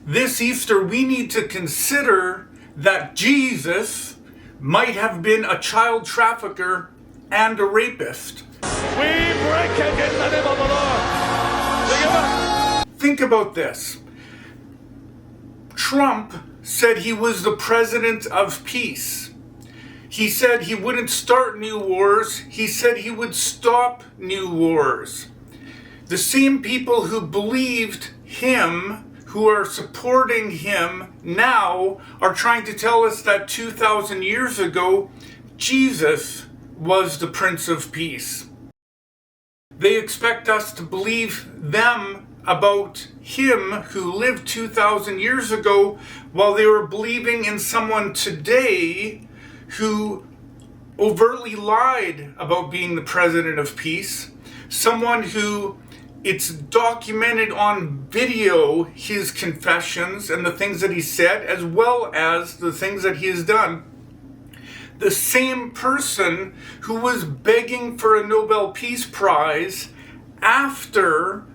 This Easter, we need to consider that Jesus might have been a child trafficker and a rapist. We break it in the name of the Lord. Think about this. Trump said he was the president of peace. He said he wouldn't start new wars. He said he would stop new wars. The same people who believed him, who are supporting him now, are trying to tell us that 2,000 years ago, Jesus was the Prince of Peace. They expect us to believe them about him who lived 2,000 years ago, while they were believing in someone today who overtly lied about being the president of peace, someone who it's documented on video, his confessions and the things that he said, as well as the things that he has done. The same person who was begging for a Nobel Peace Prize after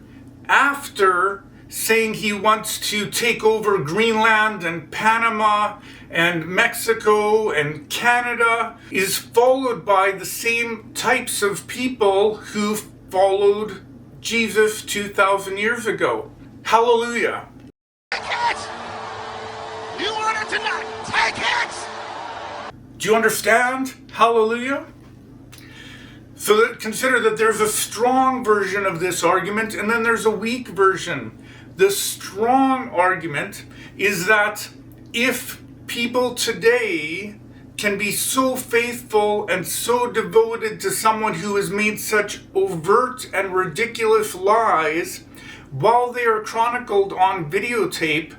saying he wants to take over Greenland and Panama and Mexico and Canada, is followed by the same types of people who followed Jesus 2,000 years ago. Hallelujah. Take it! You want it tonight! Take it! Do you understand? Hallelujah. So consider that there's a strong version of this argument, and then there's a weak version. The strong argument is that if people today can be so faithful and so devoted to someone who has made such overt and ridiculous lies while they are chronicled on videotape,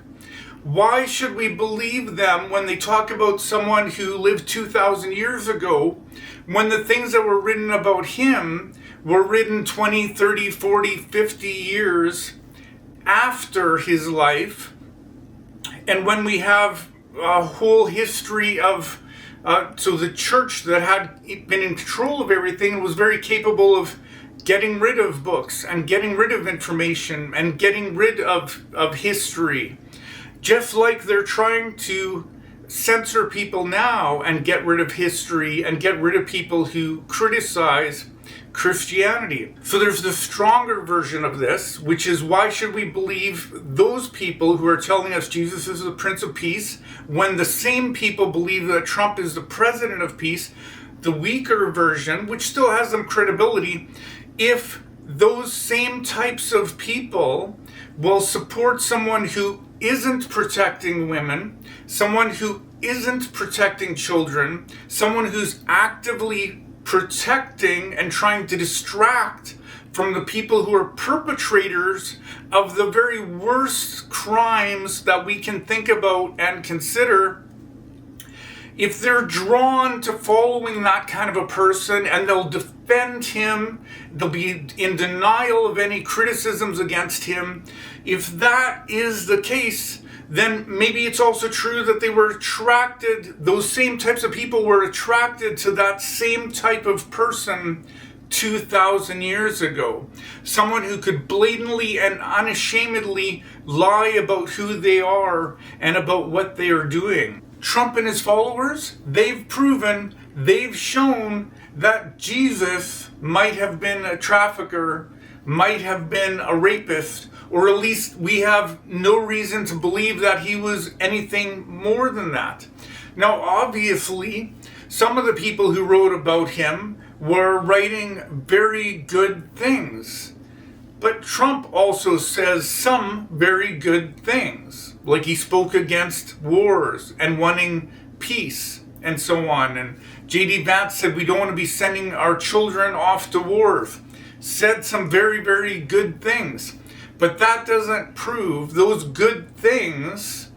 why should we believe them when they talk about someone who lived 2,000 years ago, when the things that were written about him were written 20, 30, 40, 50 years after his life, and when we have a whole history of so the church that had been in control of everything was very capable of getting rid of books and getting rid of information and getting rid of history. Just like they're trying to censor people now and get rid of history and get rid of people who criticize Christianity. So there's the stronger version of this, which is, why should we believe those people who are telling us Jesus is the Prince of Peace when the same people believe that Trump is the President of Peace? The weaker version, which still has some credibility, if those same types of people will support someone who isn't protecting women, someone who isn't protecting children, someone who's actively protecting and trying to distract from the people who are perpetrators of the very worst crimes that we can think about and consider, if they're drawn to following that kind of a person and they'll defend him, they'll be in denial of any criticisms against him, if that is the case, then maybe it's also true that they were attracted, those same types of people were attracted to that same type of person 2,000 years ago. Someone who could blatantly and unashamedly lie about who they are and about what they are doing. Trump and his followers, they've proven, they've shown that Jesus might have been a trafficker, might have been a rapist, or at least we have no reason to believe that he was anything more than that. Now, obviously, some of the people who wrote about him were writing very good things. But Trump also says some very good things, like he spoke against wars and wanting peace and so on. And J.D. Vance said we don't want to be sending our children off to wars. Said some very, very good things. But that doesn't prove those good things,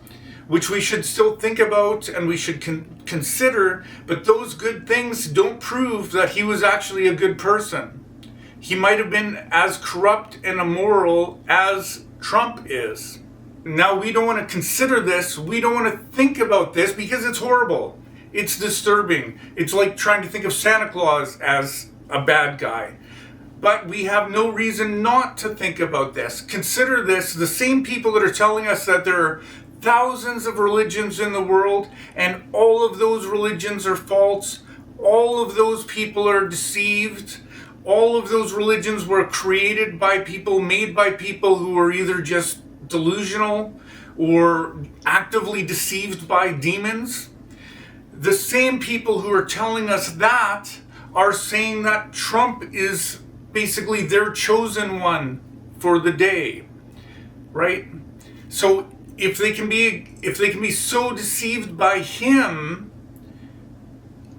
which we should still think about and we should consider, but those good things don't prove that he was actually a good person. He might have been as corrupt and immoral as Trump is. Now, we don't want to consider this, we don't want to think about this because it's horrible. It's disturbing. It's like trying to think of Santa Claus as a bad guy. But we have no reason not to think about this. Consider this, the same people that are telling us that there are thousands of religions in the world and all of those religions are false, all of those people are deceived, all of those religions were created by people, made by people who are either just delusional or actively deceived by demons. The same people who are telling us that are saying that Trump is basically their chosen one for the day, right? So if they can be so deceived by him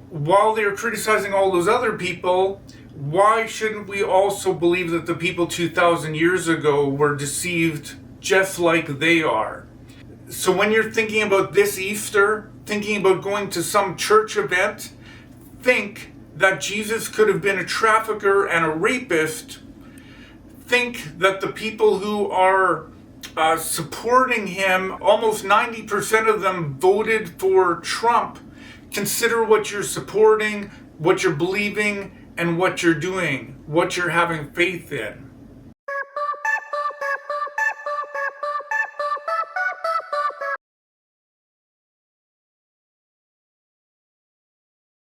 while they're criticizing all those other people, why shouldn't we also believe that the people 2,000 years ago were deceived just like they are? So when you're thinking about this Easter, thinking about going to some church event, think that Jesus could have been a trafficker and a rapist. Think that the people who are supporting him, almost 90% of them voted for Trump. Consider what you're supporting, what you're believing, and what you're doing, what you're having faith in.